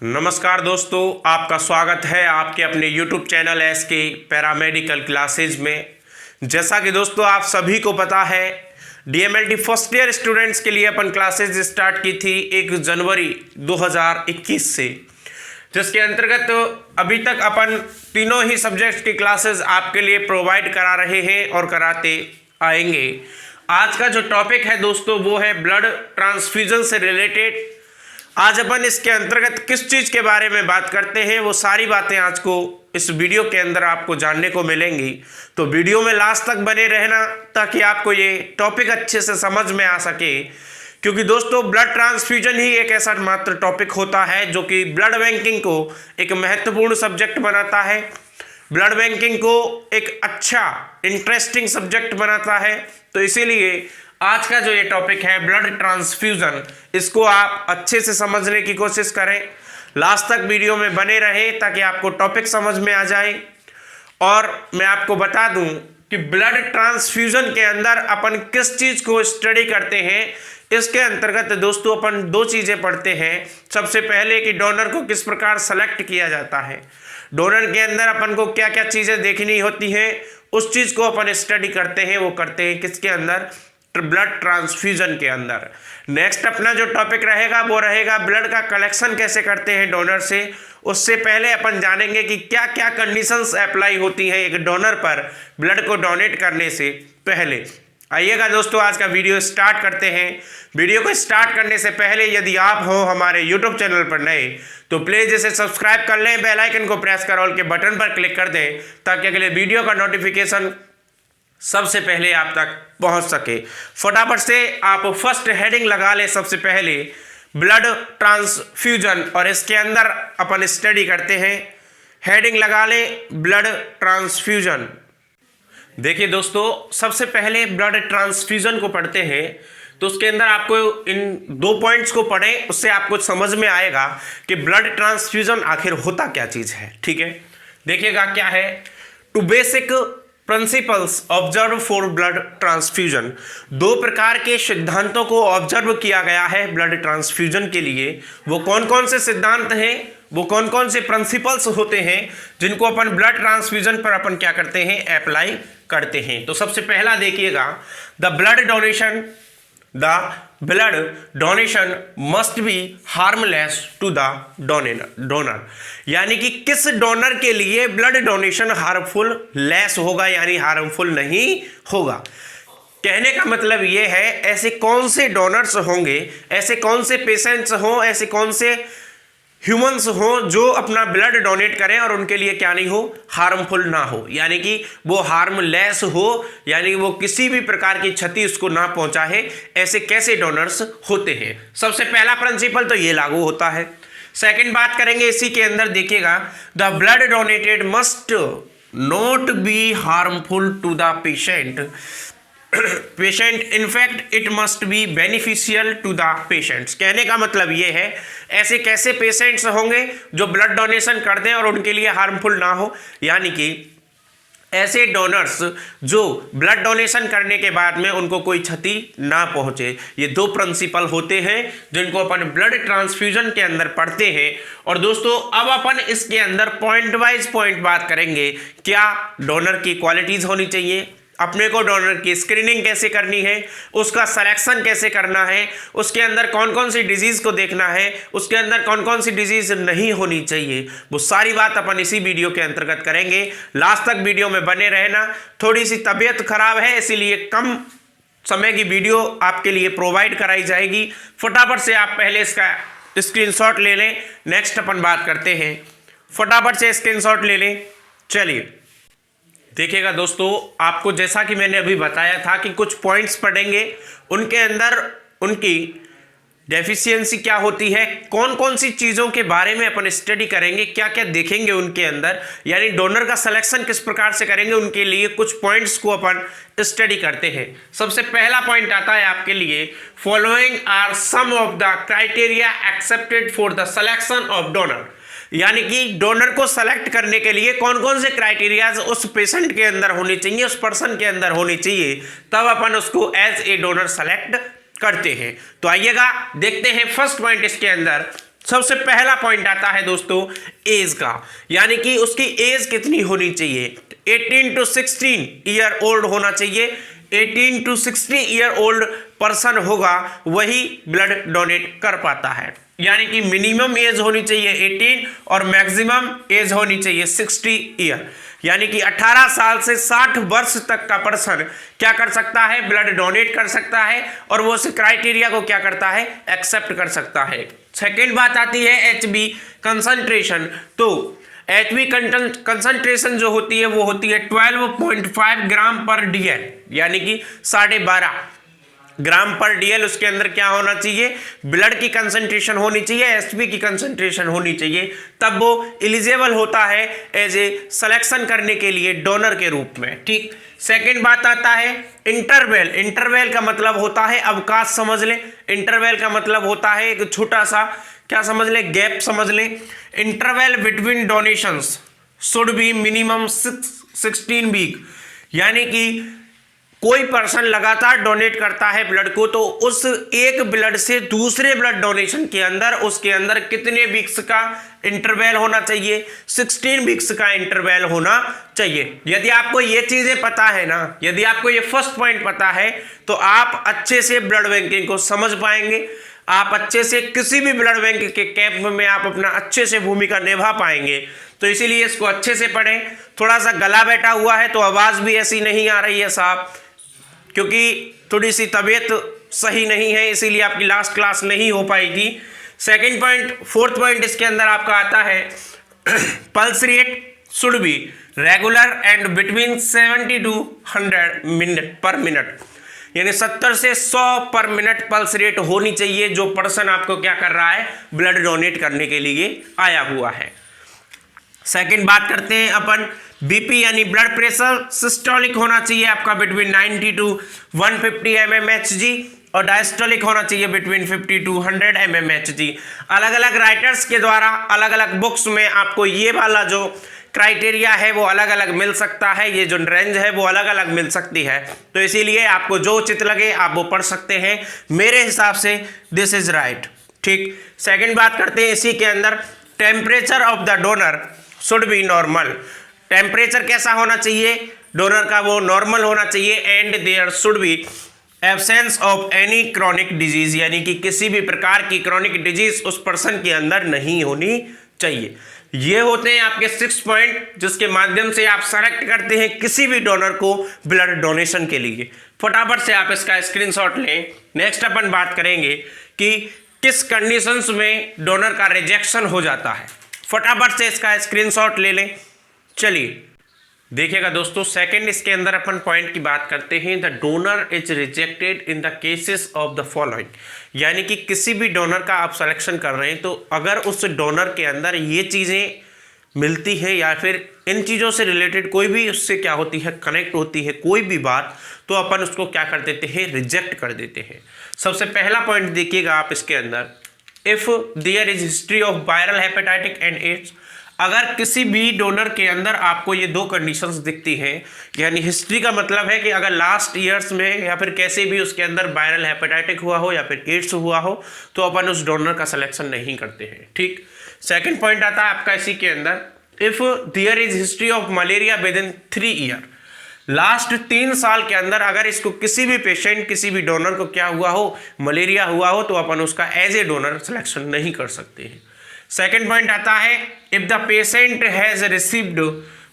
नमस्कार दोस्तों, आपका स्वागत है आपके अपने YouTube channel SK paramedical classes में। जैसा कि दोस्तों आप सभी को पता है, DMLT फर्स्ट ईयर स्टूडेंट्स के लिए अपन क्लासेज स्टार्ट की थी 1 जनवरी 2021 से, जिसके अंतर्गत अभी तक अपन तीनों ही सब्जेक्ट्स की क्लासेज आपके लिए प्रोवाइड करा रहे हैं और कराते आएंगे। आज का जो टॉपिक है दोस्तों वो है ब्लड ट्रांसफ्यूजन से रिलेटेड। आज अपन इसके अंतर्गत किस चीज़ के बारे में बात करते हैं वो सारी बातें आज को इस वीडियो के अंदर आपको जानने को मिलेंगी। तो वीडियो में लास्ट तक बने रहना ताकि आपको ये टॉपिक अच्छे से समझ में आ सके, क्योंकि दोस्तों ब्लड ट्रांसफ्यूजन ही एक ऐसा मात्र टॉपिक होता है जो कि ब्लड बैंकिंग को एक महत्वपूर्ण सब्जेक्ट बनाता है, ब्लड बैंकिंग को एक अच्छा इंटरेस्टिंग सब्जेक्ट बनाता है। तो इसीलिए आज का जो ये टॉपिक है ब्लड ट्रांसफ्यूजन, इसको आप अच्छे से समझने की कोशिश करें, लास्ट तक वीडियो में बने रहें ताकि आपको टॉपिक समझ में आ जाए। और मैं आपको बता दूं कि ब्लड ट्रांसफ्यूजन के अंदर अपन किस चीज़ को स्टडी करते हैं। इसके अंतर्गत दोस्तों अपन दो चीज़ें पढ़ते हैं। सबसे पहले कि डोनर को किस प्रकार सेलेक्ट किया जाता है, डोनर के अंदर अपन को क्या क्या चीज़ें देखनी होती हैं, उस चीज़ को अपन स्टडी करते हैं। वो करते हैं किसके अंदर, ब्लड ट्रांसफ्यूजन के अंदर। नेक्स्ट अपना जो टॉपिक रहेगा वो रहेगा ब्लड का कलेक्शन कैसे करते हैं डोनर से। उससे पहले अपन जानेंगे कि क्या क्या कंडीशंस अप्लाई होती हैं एक डोनर पर ब्लड को डोनेट करने से पहले। आइएगा दोस्तों आज का वीडियो स्टार्ट करते हैं। वीडियो को स्टार्ट करने से पहले यदि आप हो हमारे यूट्यूब चैनल पर नए तो प्लीज़ इसे सब्सक्राइब कर लें, बेल आइकन को प्रेस कर ऑल के बटन पर क्लिक कर दें ताकि अगले वीडियो का नोटिफिकेशन सबसे पहले आप तक पहुंच सके। फटाफट से आप फर्स्ट हेडिंग लगा लें सबसे पहले ब्लड ट्रांसफ्यूजन, और इसके अंदर अपन स्टडी करते हैं। हेडिंग लगा लें ब्लड ट्रांसफ्यूजन। देखिए दोस्तों, सबसे पहले ब्लड ट्रांसफ्यूजन को पढ़ते हैं तो उसके अंदर आपको इन दो पॉइंट्स को पढ़ें, उससे आपको समझ में आएगा कि ब्लड ट्रांसफ्यूजन आखिर होता क्या चीज़ है। ठीक है, देखिएगा क्या है। Two basic principles observe for blood transfusion, दो प्रकार के सिद्धांतों को ऑब्जर्व किया गया है ब्लड ट्रांसफ्यूजन के लिए। वो कौन कौन से सिद्धांत हैं, वो कौन कौन से प्रिंसिपल्स होते हैं जिनको अपन ब्लड ट्रांसफ्यूजन पर अपन क्या करते हैं, अप्लाई करते हैं। तो सबसे पहला देखिएगा, the blood donation must be harmless to the donor, यानी कि किस डोनर के लिए ब्लड डोनेशन हार्मफुल लेस होगा, यानी हार्मफुल नहीं होगा। कहने का मतलब ये है ऐसे कौन से डोनर्स होंगे, ऐसे कौन से पेशेंट्स हों, ऐसे कौन से ह्यूमंस हो जो अपना ब्लड डोनेट करें और उनके लिए क्या नहीं हो, हार्मफुल ना हो, यानी कि वो हार्मलेस हो, यानी वो किसी भी प्रकार की क्षति उसको ना पहुंचाए। ऐसे कैसे डोनर्स होते हैं, सबसे पहला प्रिंसिपल तो ये लागू होता है। सेकंड बात करेंगे इसी के अंदर, देखिएगा the blood donated must not be harmful to the patient in fact it must be beneficial to the patients. कहने का मतलब ये है ऐसे कैसे पेशेंट्स होंगे जो ब्लड डोनेशन कर दें और उनके लिए हार्मफुल ना हो, यानी कि ऐसे डोनर्स जो ब्लड डोनेशन करने के बाद में उनको कोई क्षति ना पहुंचे। ये दो प्रिंसिपल होते हैं जिनको अपन ब्लड ट्रांसफ्यूजन के अंदर पढ़ते हैं। और दोस्तों अब अपन इसके अंदर पॉइंट वाइज पॉइंट बात करेंगे, क्या डोनर की क्वालिटीज होनी चाहिए, अपने को डोनर की स्क्रीनिंग कैसे करनी है, उसका सिलेक्शन कैसे करना है, उसके अंदर कौन कौन सी डिजीज़ को देखना है, उसके अंदर कौन कौन सी डिजीज़ नहीं होनी चाहिए, वो सारी बात अपन इसी वीडियो के अंतर्गत करेंगे। लास्ट तक वीडियो में बने रहना। थोड़ी सी तबीयत खराब है इसीलिए कम समय की वीडियो आपके लिए प्रोवाइड कराई जाएगी। फटाफट से आप पहले इसका स्क्रीनशॉट ले लें, नेक्स्ट अपन बात करते हैं। फटाफट से स्क्रीनशॉट ले लें। चलिए देखिएगा दोस्तों, आपको जैसा कि मैंने अभी बताया था कि कुछ पॉइंट्स पढ़ेंगे, उनके अंदर उनकी डेफिशिएंसी क्या होती है, कौन कौन सी चीज़ों के बारे में अपन स्टडी करेंगे, क्या क्या देखेंगे उनके अंदर, यानी डोनर का सिलेक्शन किस प्रकार से करेंगे, उनके लिए कुछ पॉइंट्स को अपन स्टडी करते हैं। सबसे पहला पॉइंट आता है आपके लिए, following are some of the criteria accepted for the selection of donor, यानी कि डोनर को सेलेक्ट करने के लिए कौन कौन से क्राइटेरियाज उस पेशेंट के अंदर होने चाहिए, उस पर्सन के अंदर होने चाहिए, तब अपन उसको एज ए डोनर सेलेक्ट करते हैं। तो आइएगा देखते हैं फर्स्ट पॉइंट इसके अंदर। सबसे पहला पॉइंट आता है दोस्तों एज का, यानी कि उसकी एज कितनी होनी चाहिए। 18 to 16 ईयर ओल्ड होना चाहिए। 18 to 60 ईयर ओल्ड पर्सन होगा वही ब्लड डोनेट कर पाता है, यानी कि मिनिमम एज होनी चाहिए 18 और मैक्सिमम एज होनी चाहिए 60 ईयर, यानी कि 18 साल से 60 वर्ष तक का पर्सन क्या कर सकता है, ब्लड डोनेट कर सकता है, और वो उस क्राइटेरिया को क्या करता है, एक्सेप्ट कर सकता है। सेकेंड बात आती है एचबी कंसंट्रेशन। तो एचबी कंसंट्रेशन जो होती है वो होती है 12.5 ग्राम पर डीएल, यानी कि 12.5 ग्राम पर डीएल उसके अंदर क्या होना चाहिए, ब्लड की कंसंट्रेशन होनी चाहिए, एचबी की कंसंट्रेशन होनी चाहिए, तब वो एलिजिबल होता है एज ए सिलेक्शन करने के लिए डोनर के रूप में। ठीक। सेकंड बात आता है इंटरवल। इंटरवल का मतलब होता है अवकाश, समझ ले। इंटरवल का मतलब होता है एक छोटा सा क्या समझ ले, गैप समझ ले। Interval between donations should be minimum 16 week, यानी कि कोई पर्सन लगातार डोनेट करता है ब्लड को, तो उस एक ब्लड से दूसरे ब्लड डोनेशन के अंदर उसके अंदर कितने वीक्स का इंटरवल होना चाहिए, 16 वीक्स का इंटरवल होना चाहिए। यदि आपको ये चीजें पता है ना, यदि आपको ये फर्स्ट पॉइंट पता है, तो आप अच्छे से ब्लड बैंकिंग को समझ पाएंगे, आप अच्छे से किसी भी ब्लड बैंक के कैंप में आप अपना अच्छे से भूमिका निभा पाएंगे। तो इसीलिए इसको अच्छे से पढ़ें। थोड़ा सा गला बैठा हुआ है तो आवाज भी ऐसी नहीं आ रही है साहब, क्योंकि थोड़ी सी तबीयत सही नहीं है, इसीलिए आपकी लास्ट क्लास नहीं हो पाएगी। सेकंड पॉइंट, फोर्थ पॉइंट इसके अंदर आपका आता है pulse rate should be regular and between 70 to 100 minute पर मिनट, यानी 70 से 100 पर मिनट पल्स रेट होनी चाहिए जो पर्सन आपको क्या कर रहा है, ब्लड डोनेट करने के लिए आया हुआ है। सेकंड बात करते हैं अपन बीपी यानी ब्लड प्रेशर। सिस्टोलिक होना चाहिए आपका बिटवीन 90 to 150 mmHg और डायस्टोलिक होना चाहिए बिटवीन 50 to 100 mmHg। अलग अलग राइटर्स के द्वारा अलग अलग बुक्स में आपको ये वाला जो क्राइटेरिया है वो अलग अलग मिल सकता है, ये जो रेंज है वो अलग अलग मिल सकती है, तो इसीलिए आपको जो उचित लगे आप वो पढ़ सकते हैं। मेरे हिसाब से दिस इज राइट। ठीक। सेकंड बात करते हैं इसी के अंदर temperature of the donor should be normal. Temperature कैसा होना चाहिए डोनर का, वो नॉर्मल होना चाहिए। And there should be absence of any chronic disease, यानी कि किसी भी प्रकार की क्रॉनिक डिजीज उस पर्सन के अंदर नहीं होनी चाहिए। ये होते हैं आपके 6 पॉइंट जिसके माध्यम से आप सेलेक्ट करते हैं किसी भी डोनर को ब्लड डोनेशन के लिए। फटाफट से आप इसका स्क्रीनशॉट लें। नेक्स्ट अपन बात करेंगे कि किस कंडीशंस में डोनर का रिजेक्शन हो जाता है। फटाफट से इसका स्क्रीनशॉट ले लें। चलिए देखिएगा दोस्तों, सेकंड इसके अंदर अपन पॉइंट की बात करते हैं। The donor is rejected in the cases of the following, यानी कि किसी भी डोनर का आप सिलेक्शन कर रहे हैं तो अगर उस डोनर के अंदर ये चीज़ें मिलती है या फिर इन चीज़ों से रिलेटेड कोई भी उससे क्या होती है, कनेक्ट होती है कोई भी बात, तो अपन उसको क्या कर देते हैं, रिजेक्ट कर देते हैं। सबसे पहला पॉइंट देखिएगा आप इसके अंदर, if there is history of viral hepatitic and AIDS. अगर किसी भी डोनर के अंदर आपको ये दो कंडीशंस दिखती हैं, यानी हिस्ट्री का मतलब है कि अगर लास्ट ईयर्स में या फिर कैसे भी उसके अंदर वायरल हेपेटाइटिक हुआ हो या फिर एड्स हुआ हो, तो अपन उस डोनर का सिलेक्शन नहीं करते हैं। ठीक। सेकंड पॉइंट आता है आपका इसी के अंदर, if there is history of malaria within 3 year. Last 3 साल के अंदर अगर इसको किसी भी पेशेंट, किसी भी डोनर को क्या हुआ हो, मलेरिया हुआ हो, तो अपन उसका एज ए डोनर सिलेक्शन नहीं कर सकते हैं। सेकेंड पॉइंट आता है, if the patient has received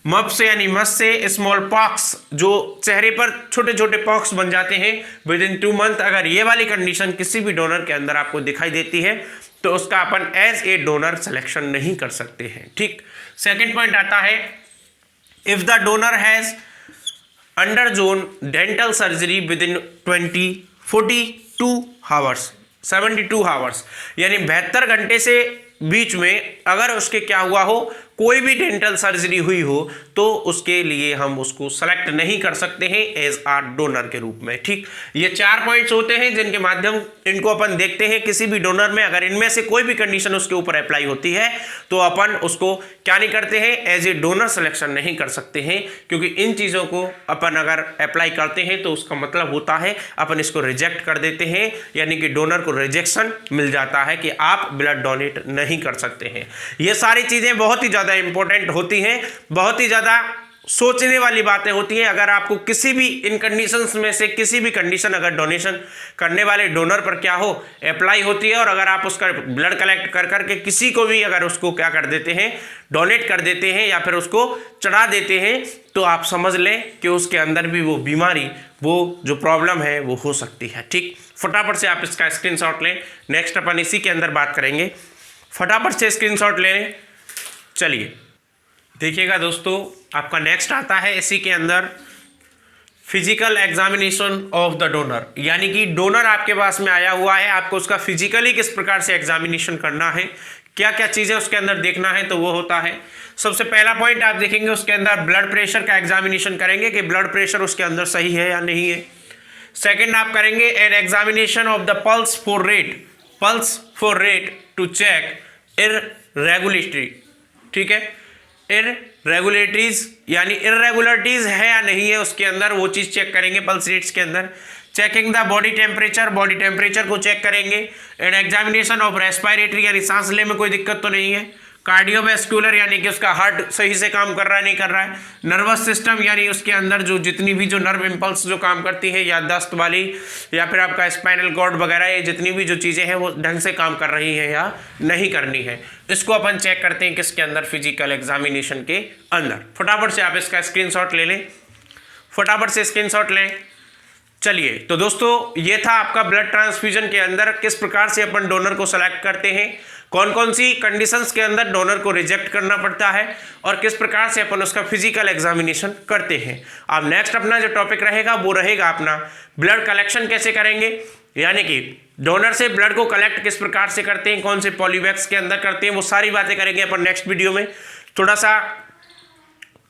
mumps यानी मस से स्मॉल पॉक्स, जो चेहरे पर छोटे छोटे पॉक्स बन जाते हैं विद इन 2 मंथ, अगर ये वाली कंडीशन किसी भी डोनर के अंदर आपको दिखाई देती है तो उसका अपन एज ए डोनर सिलेक्शन नहीं कर सकते हैं। ठीक। सेकेंड पॉइंट आता है, if the donor has undergone dental surgery with in 42 hours 72 hours, यानी 72 घंटे से बीच में अगर उसके क्या हुआ हो, कोई भी डेंटल सर्जरी हुई हो तो उसके लिए हम उसको सेलेक्ट नहीं कर सकते हैं एज आ डोनर के रूप में। ठीक, ये 4 पॉइंट्स होते हैं जिनके माध्यम इनको अपन देखते हैं। किसी भी डोनर में अगर इनमें से कोई भी कंडीशन उसके ऊपर अप्लाई होती है तो अपन उसको क्या नहीं करते हैं, एज ए डोनर सिलेक्शन नहीं कर सकते हैं, क्योंकि इन चीज़ों को अपन अगर अप्लाई करते हैं तो उसका मतलब होता है अपन इसको रिजेक्ट कर देते हैं, यानी कि डोनर को रिजेक्शन मिल जाता है कि आप ब्लड डोनेट नहीं कर सकते हैं। ये सारी चीज़ें बहुत ही ज़्यादा इंपॉर्टेंट होती हैं, बहुत ही ज़्यादा सोचने वाली बातें होती हैं। अगर आपको किसी भी इन कंडीशंस में से किसी भी कंडीशन अगर डोनेशन करने वाले डोनर पर क्या हो अप्लाई होती है और अगर आप उसका ब्लड कलेक्ट कर करके किसी को भी अगर उसको क्या कर देते हैं, डोनेट कर देते हैं या फिर उसको चढ़ा देते हैं, तो आप समझ लें कि उसके अंदर भी वो बीमारी, वो जो प्रॉब्लम है वो हो सकती है। ठीक, फटाफट से आप इसका स्क्रीनशॉट लें। नेक्स्ट अपन इसी के अंदर बात करेंगे, फटाफट से स्क्रीनशॉट लें। चलिए देखिएगा दोस्तों, आपका नेक्स्ट आता है इसी के अंदर physical examination of the donor, यानी कि डोनर आपके पास में आया हुआ है, आपको उसका फिजिकली किस प्रकार से एग्जामिनेशन करना है, क्या क्या चीज़ें उसके अंदर देखना है, तो वो होता है सबसे पहला पॉइंट आप देखेंगे उसके अंदर ब्लड प्रेशर का एग्जामिनेशन करेंगे कि ब्लड प्रेशर उसके अंदर सही है या नहीं है। सेकेंड आप करेंगे an examination of the pulse for rate to check irregulatory, ठीक है, इररेगुलेटरीज यानी इररेगुलरिटीज है या नहीं है उसके अंदर, वो चीज़ चेक करेंगे पल्स रेट्स के अंदर। चेकिंग द बॉडी टेम्परेचर को चेक करेंगे। एंड एग्जामिनेशन ऑफ रेस्पिरेटरी यानी सांस लेने में कोई दिक्कत तो नहीं है। कार्डियोवैस्कुलर यानी कि उसका हार्ट सही से काम कर रहा है नहीं कर रहा है। नर्वस सिस्टम यानी उसके अंदर जो जितनी भी जो नर्व इम्पल्स जो काम करती है याददाश्त वाली या फिर आपका स्पाइनल कॉर्ड वगैरह, ये जितनी भी जो चीज़ें हैं वो ढंग से काम कर रही हैं या नहीं करनी है, इसको अपन चेक करते हैं किसके अंदर, फिजिकल एग्जामिनेशन के अंदर। फटाफट से आप इसका स्क्रीनशॉट ले लें, फटाफट से स्क्रीनशॉट लें। चलिए तो दोस्तों ये था आपका ब्लड ट्रांसफ्यूजन के अंदर किस प्रकार से अपन डोनर को सेलेक्ट करते हैं, कौन कौन सी कंडीशंस के अंदर डोनर को रिजेक्ट करना पड़ता है और किस प्रकार से अपन उसका फिजिकल एग्जामिनेशन करते हैं। अब नेक्स्ट अपना जो टॉपिक रहेगा वो रहेगा अपना ब्लड कलेक्शन कैसे करेंगे, यानी कि डोनर से ब्लड को कलेक्ट किस प्रकार से करते हैं, कौन से पॉलीबैग्स के अंदर करते हैं, वो सारी बातें करेंगे अपन नेक्स्ट वीडियो में। थोड़ा सा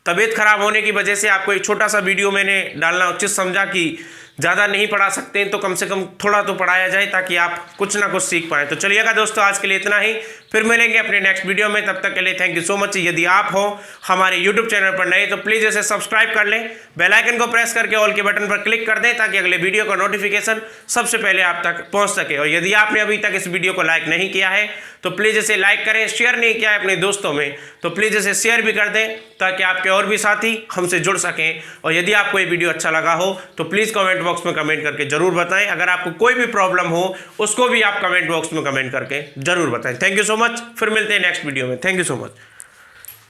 तबीयत खराब होने की वजह से आपको एक छोटा सा वीडियो मैंने डालना उचित समझा कि ज़्यादा नहीं पढ़ा सकते हैं तो कम से कम थोड़ा तो पढ़ाया जाए ताकि आप कुछ ना कुछ सीख पाएँ। तो चलिएगा दोस्तों, आज के लिए इतना ही, फिर मिलेंगे अपने नेक्स्ट वीडियो में। तब तक के लिए थैंक यू सो मच। यदि आप हो हमारे यूट्यूब चैनल पर नए तो प्लीज़ इसे सब्सक्राइब कर लें, बेल आइकन को प्रेस करके ऑल के बटन पर क्लिक कर दें ताकि अगले वीडियो का नोटिफिकेशन सबसे पहले आप तक पहुँच सके। और यदि आपने अभी तक इस वीडियो को लाइक नहीं किया है तो प्लीज़ इसे लाइक करें, शेयर नहीं किया है अपने दोस्तों में तो प्लीज़ इसे शेयर भी कर दें ताकि आपके और भी साथी हमसे जुड़ सकें। और यदि आपको ये वीडियो अच्छा लगा हो तो प्लीज़ कमेंट बॉक्स में कमेंट करके जरूर बताएं। अगर आपको कोई भी प्रॉब्लम हो उसको भी आप कमेंट बॉक्स में कमेंट करके जरूर बताएं। थैंक यू सो मच, फिर मिलते हैं नेक्स्ट वीडियो में। Thank you so much.